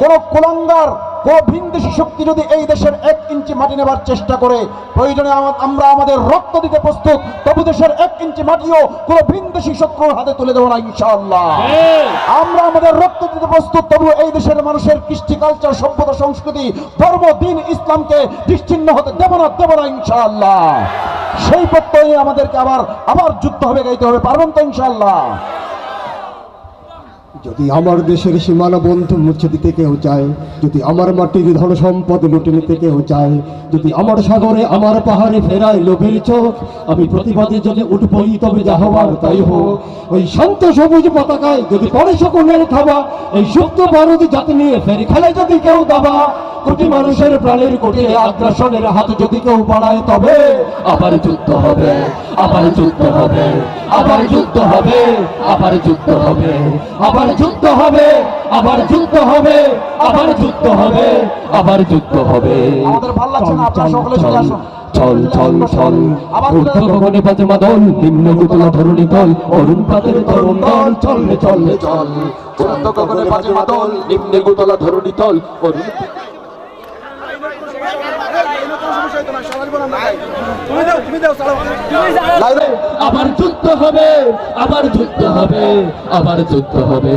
কোন কুলাঙ্গার কোন ভিনদেশী শক্তি যদি এই দেশের 1 ইঞ্চি মাটি নেবার চেষ্টা করে, প্রয়োজনে আমরা আমাদের রক্ত দিতে প্রস্তুত, তবু দেশের 1 ইঞ্চি মাটিও কোন ভিনদেশী শত্রুর হাতে তুলে দেব না ইনশাআল্লাহ। আমরা আমাদের রক্ত দিতে প্রস্তুত, তবু এই দেশের মানুষের কৃষ্টি, কালচার, সভ্যতা, সংস্কৃতি, ধর্ম, দিন, ইসলামকে বিচ্ছিন্ন হতে দেব না ইনশাআল্লাহ। সেই প্রত্যয়ে আমাদেরকে আবার যুদ্ধ হবে, গাইতে হবে। পারবেন তো ইনশাআল্লাহ? যদি আমার দেশের সীমানা বন্ধ মুছে দিতে কেউ চায়, যদি আমার মাটির ধন সম্পদ লুটে নিতে কেউ চায়, যদি আমার সাগরে আমার পাহাড়ে ফেরায় লোভের চোখ, আমি প্রতিবাদে যদি উঠবই তবে যা হওয়ার তাই হোক। ওই শান্ত সবুজ পতাকায় যদি পরে সকলের থাবা, এই সুপ্ত ভারত জাতি নিয়ে ফেরি খেলে যদি কেউ দাবা, কোটি মানুষের প্রাণের কোটি আগ্রাসনের হাত যদি কেউ বাড়ায়, তবে আবার যুদ্ধ হবে, আবার যুদ্ধ হবে, আবার যুদ্ধ হবে, আবার যুদ্ধ হবে, আবার যুদ্ধ হবে, আবার যুদ্ধ হবে, আবার যুদ্ধ হবে, আবার যুদ্ধ হবে। আমাদের ভালো লাগছে না, আপনারা সকলে চলে আসুন। চল চল চল ঊর্ধ্ব গগনে বাজে মাদল, নিম্ন উতলা ধরণী তল, অরুণ পাতের তরুণ দল, চল রে চল রে চল। ঊর্ধ্ব গগনে বাজে মাদল, নিম্ন উতলা ধরণী তল, অরুণ আবার যুদ্ধ হবে, আবার যুদ্ধ হবে, আবার যুদ্ধ হবে।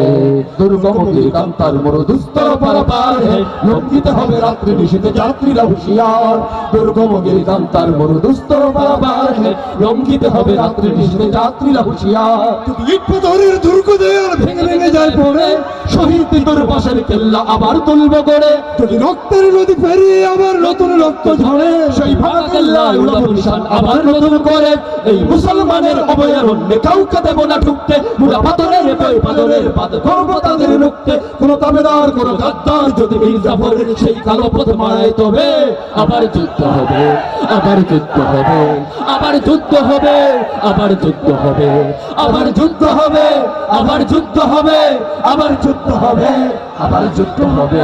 দুর্গম গিরিকান্তার মরু দুস্তর পারাপার হে, লঙ্ঘিত হবে রাত্রি নিশীথে যাত্রীরা হুঁশিয়ার। দুর্গম গিরিকান্তার মরু দুস্তর পারাপার হে, লঙ্ঘিত হবে রাত্রি নিশীথে যাত্রীরা হুঁশিয়ার। ইট পাথরের দুর্গ দেয়াল ভেঙে ভেঙে যায় পড়ে, শহীদ তোর পাশের কেল্লা আবার তুলব গড়ে। যদি রক্তের নদী পেরিয়ে আবার নতুন রক্ত ঝরে, সেই ভাঙা কেল্লায় উড়াবো নিশান আবার নতুন করে। এই মুসলমানের অভয়ারণ্যে কাউকে দেব না ঢুকতে, মুড়া পাথরের পাথরের পাত করব তাদের রুখতে। কোন তাবেদার কোন গাদ্দার যদি মীর জাফরের সেই কালো পথ মারায়, তবে আবার যুদ্ধ হবে, আবার যুদ্ধ হবে, আবার যুদ্ধ হবে, আবার যুদ্ধ হবে, আবার যুদ্ধ হবে, আবার যুদ্ধ হবে, আবার যুদ্ধ হবে, আবার যুদ্ধ হবে।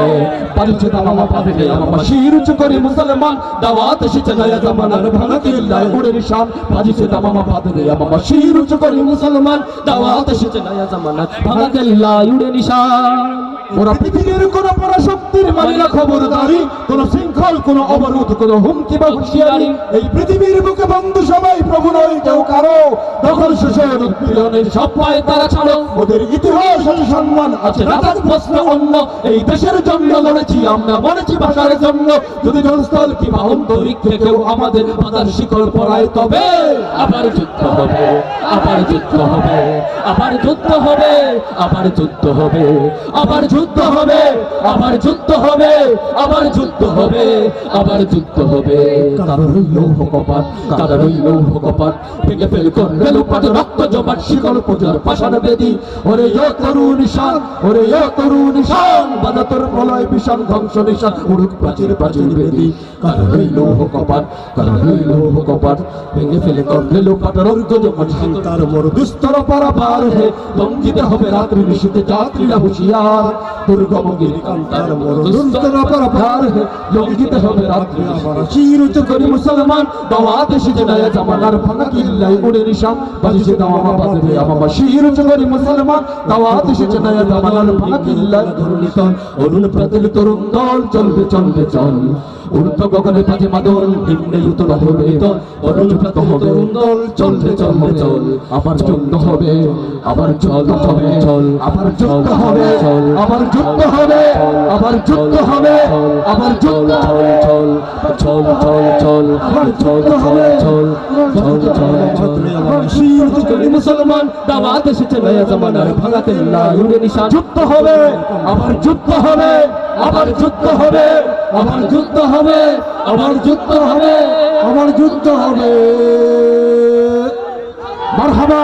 পালিছে দামামা পাবে আমার শির উঁচু করে মুসলমান, দাওয়াত এসেছে নয়া জামানার ভাঙা কিল্লায় উড়ে নিশান। পালিছে দামামা পাবে আমার শির উঁচু করে মুসলমান, দাওয়াত এসেছে নয়া জামানার ভাঙা কিল্লায় উড়ে নিশান। ওরা পৃথিবীর কোন পরাশক্তির মানে না খবরদারি, কোন শৃঙ্খল, কোন অবরোধ, কোন হুমকি বা হুঁশিয়ারি। এই পৃথিবীর বুকে বন্ধু সবাই, প্রভু নয় কেউ কারো। দখল শোষণ উৎপীড়নের সব পায় তারা ছাড়ো, ওদের ইতিহাস আছে, সম্মান আছে, রাজার প্রশ্ন অন্য। এই দেশের জন্য লড়েছি আমরা, মরেছি ভাষার জন্য। যদি জনস্থল কিংবা অন্তরিক্ষে কেউ আমাদের বাধার শিকল পড়ায়, তবে আবার যুদ্ধ হবে, আবার যুদ্ধ হবে, আবার যুদ্ধ হবে, আবার যুদ্ধ হবে, আবার যুদ্ধ হবে, আবার যুদ্ধ হবে, আবার যুদ্ধ হবে, আবার যুদ্ধ হবে। কারো রইল কপাট, কারো রইল কপাট, ভেঙে ফেল করবে লোপাট, রক্ত জমাট শিকল পূজার পাষাণ বেদি। ওরে ও তরুণ নিশান, ওরে ও তরুণ নিশান, বাধা তোর প্রলয় বিশান, ধ্বংস নিশান, উড়ুক প্রাচীর প্রাচীর বেদি। কারো রইল কপাট, কারো রইল কপাট, ভেঙে ফেলে করবে লোপাট, রক্ত জমাট তার মর দুস্তর পারাপার হে, লঙ্ঘিত হবে রাত্রি নিশীথে যাত্রীরা হুঁশিয়ার। দুর্গম গিরিকান্তার মর দুস্তর পারাপার হে, লঙ্ঘিত হবে রাত্রি আবার শির উঁচু করে মুসলমান, দাওয়াত এসেছে নয়া জামানার ভাঙা কিল্লায় উড়ে নিশান। বাজিছে দামামা বাজবে আমার শির উঁচু করে মুসলমান, দাওয়াত এসেছে নয়া জামানার ভাঙা কিল্লায় ধরণী তল, অরুণ প্রাতের তরুণ দল, চলবে চলবে চল। ঊর্ধ্ব গগনে বাজে মাদল, নিম্নে উতলা ধরণী তল, অরুণ প্রাতের তরুণ দল, চলবে চলবে চল। আবার যুদ্ধ হবে, আবার যুদ্ধ হবে, চল আবার যুদ্ধ হবে, চল আবার যুদ্ধ হবে, আবার যুদ্ধ হবে, আবার যুদ্ধ হবে, চল চল চল চল, আবার যুদ্ধ হবে, চল চল চল চল। শির উঁচু করে মুসলমান, দাওয়াত এসেছে নয়া জামানার ভাঙা কিল্লায় উড়ে নিশান। যুদ্ধ হবে, আবার যুদ্ধ হবে, আবার যুদ্ধ হবে, আবার যুদ্ধ হবে, আবার যুদ্ধ হবে, আবার যুদ্ধ হবে। মারহাবা।